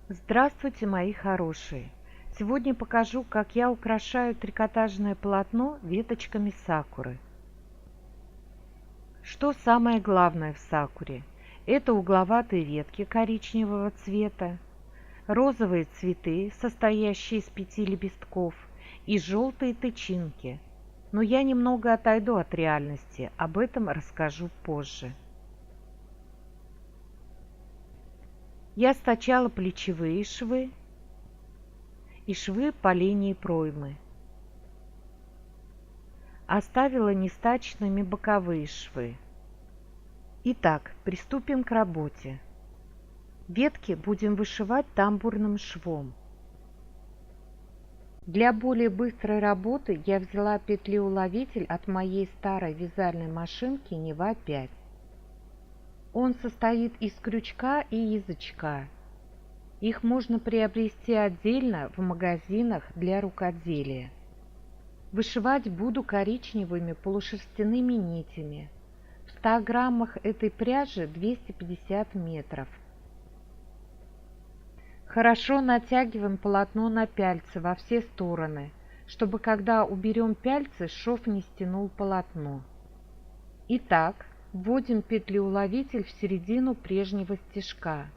Здравствуйте, мои хорошие! Сегодня покажу, как я украшаю трикотажное полотно веточками сакуры. Что самое главное в сакуре? Это угловатые ветки коричневого цвета, розовые цветы, состоящие из 5 лепестков, и желтые тычинки. Но я немного отойду от реальности, об этом расскажу позже. Я стачала плечевые швы и швы по линии проймы. Оставила нестачными боковые швы. Итак, приступим к работе. Ветки будем вышивать тамбурным швом. Для более быстрой работы я взяла петлеуловитель от моей старой вязальной машинки Нева 5. Он состоит из крючка и язычка. Их можно приобрести отдельно в магазинах для рукоделия. Вышивать буду коричневыми полушерстяными нитями. В 100 граммах этой пряжи 250 метров. Хорошо натягиваем полотно на пяльцы во все стороны, чтобы когда уберем пяльцы, шов не стянул полотно. Итак, вводим петлеуловитель в середину прежнего стежка.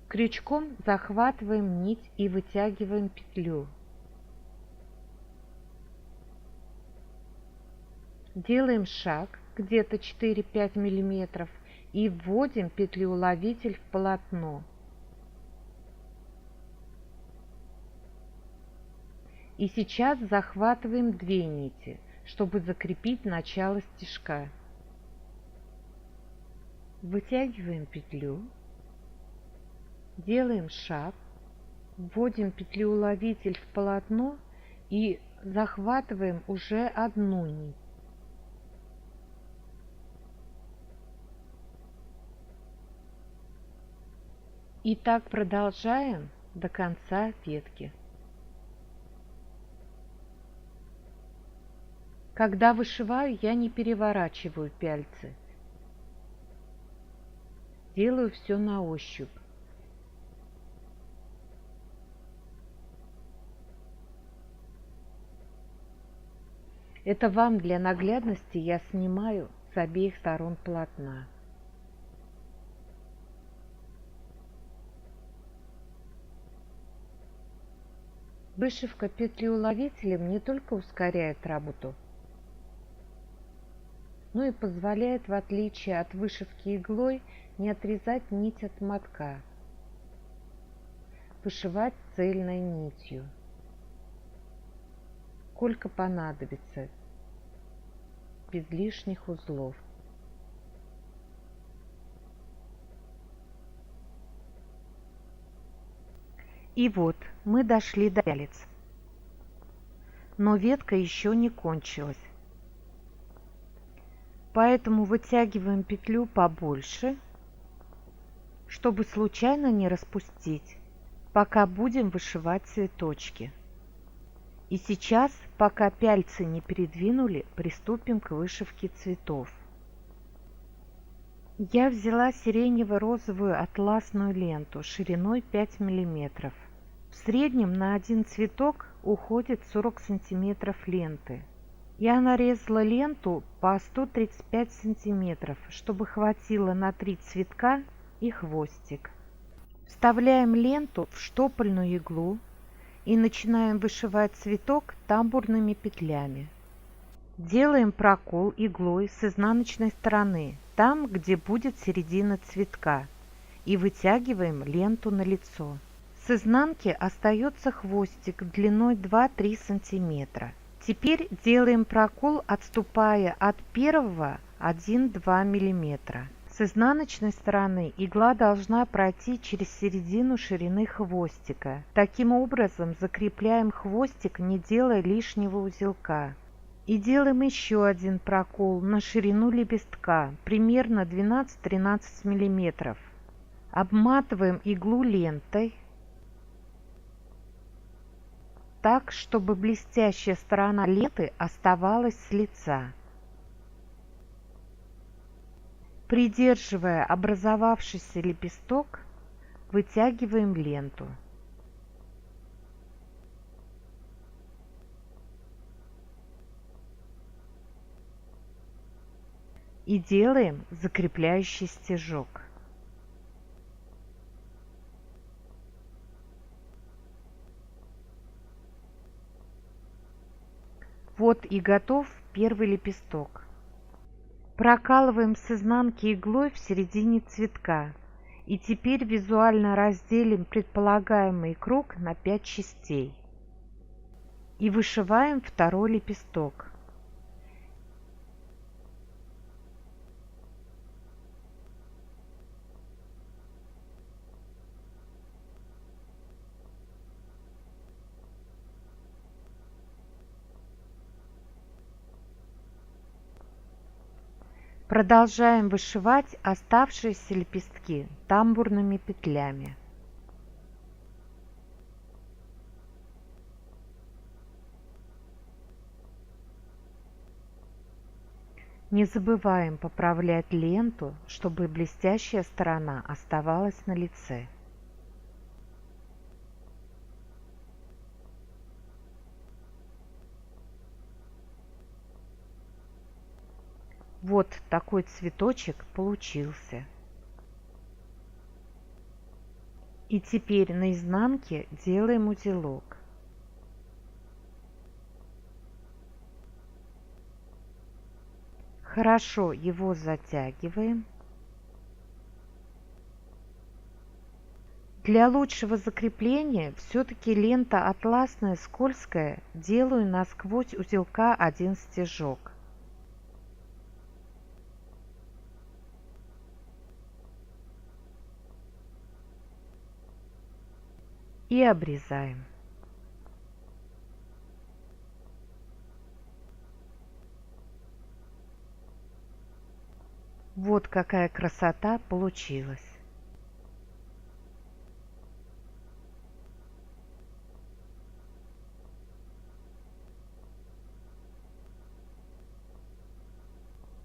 Крючком захватываем нить и вытягиваем петлю. Делаем шаг где-то 4-5 мм и вводим петлеуловитель в полотно. И сейчас захватываем 2 нити, чтобы закрепить начало стежка. Вытягиваем петлю, делаем шаг, вводим петлеуловитель в полотно и захватываем уже 1 нить. И так продолжаем до конца ветки. Когда вышиваю, я не переворачиваю пяльцы. Делаю все на ощупь. Это вам для наглядности я снимаю с обеих сторон полотна. Вышивка петлеуловителем не только ускоряет работу, но и позволяет, в отличие от вышивки иглой, не отрезать нить от мотка. Вышивать цельной нитью, сколько понадобится, без лишних узлов. И вот мы дошли до пялец, но ветка еще не кончилась. Поэтому вытягиваем петлю побольше, чтобы случайно не распустить, пока будем вышивать цветочки. И сейчас, пока пяльцы не передвинули, приступим к вышивке цветов. Я взяла сиренево-розовую атласную ленту шириной 5 мм. В среднем на один цветок уходит 40 см ленты. Я нарезала ленту по 135 см, чтобы хватило на 3 цветка и хвостик. Вставляем ленту в штопольную иглу и начинаем вышивать цветок тамбурными петлями. Делаем прокол иглой с изнаночной стороны, там, где будет середина цветка, и вытягиваем ленту на лицо. С изнанки остается хвостик длиной 2-3 см. Теперь делаем прокол, отступая от первого 1-2 мм. С изнаночной стороны игла должна пройти через середину ширины хвостика. Таким образом закрепляем хвостик, не делая лишнего узелка. И делаем еще один прокол на ширину лепестка, примерно 12-13 мм. Обматываем иглу лентой так, чтобы блестящая сторона ленты оставалась с лица. Придерживая образовавшийся лепесток, Вытягиваем ленту. И делаем закрепляющий стежок. Вот и готов первый лепесток. Прокалываем с изнанки иглой в середине цветка. И теперь визуально разделим предполагаемый круг на 5 частей. И вышиваем второй лепесток. Продолжаем вышивать оставшиеся лепестки тамбурными петлями. Не забываем поправлять ленту, чтобы блестящая сторона оставалась на лице. Вот такой цветочек получился. И теперь на изнанке делаем узелок. Хорошо его затягиваем. Для лучшего закрепления все-таки лента атласная скользкая, делаю насквозь узелка один стежок. И обрезаем. Вот какая красота получилась.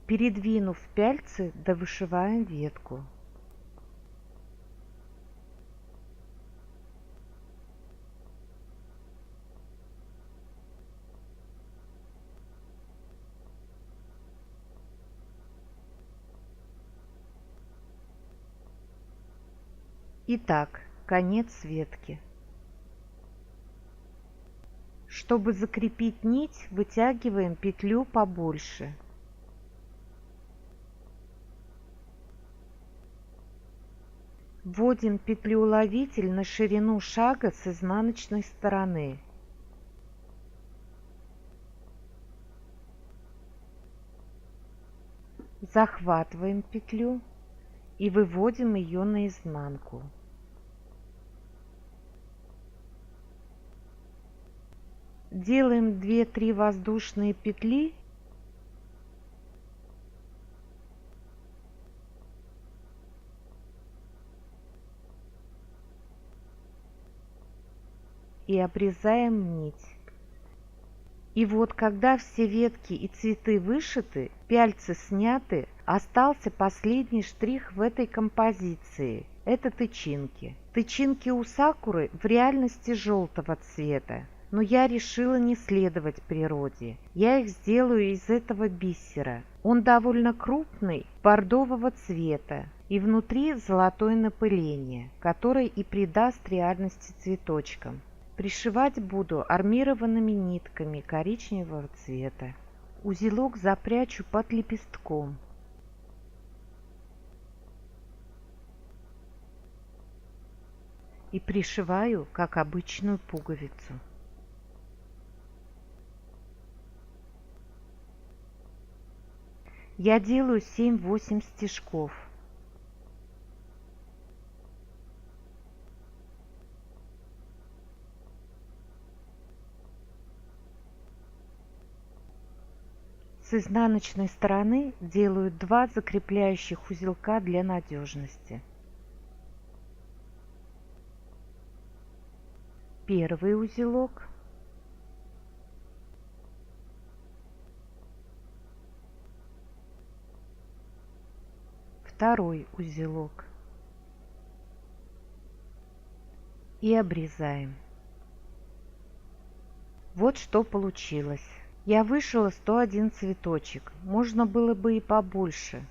Передвинув пяльцы, довышиваем ветку. Итак, конец ветки. Чтобы закрепить нить, вытягиваем петлю побольше. Вводим петлю-уловитель на ширину шага с изнаночной стороны. Захватываем петлю и выводим ее наизнанку. Делаем 2-3 воздушные петли и обрезаем нить. И вот когда все ветки и цветы вышиты, пяльцы сняты, остался последний штрих в этой композиции. Это тычинки. Тычинки у сакуры в реальности желтого цвета, но я решила не следовать природе. Я их сделаю из этого бисера. Он довольно крупный, бордового цвета, и внутри золотое напыление, которое и придаст реальности цветочкам. Пришивать буду армированными нитками коричневого цвета. Узелок запрячу под лепестком. И пришиваю, как обычную пуговицу. Я делаю 7-8 стежков. С изнаночной стороны делаю 2 закрепляющих узелка для надежности. Первый узелок. Второй узелок. и обрезаем. Вот что получилось. Я вышила 101 цветочек, можно было бы и побольше.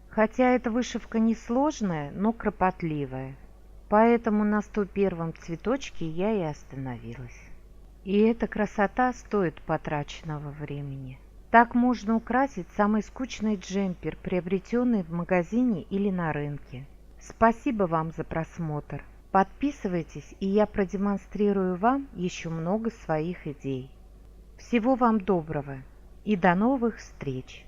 Хотя эта вышивка несложная, но кропотливая. Поэтому на 101 цветочке я и остановилась. И эта красота стоит потраченного времени. Так можно украсить самый скучный джемпер, приобретенный в магазине или на рынке. Спасибо вам за просмотр. Подписывайтесь, и я продемонстрирую вам еще много своих идей. Всего вам доброго и до новых встреч!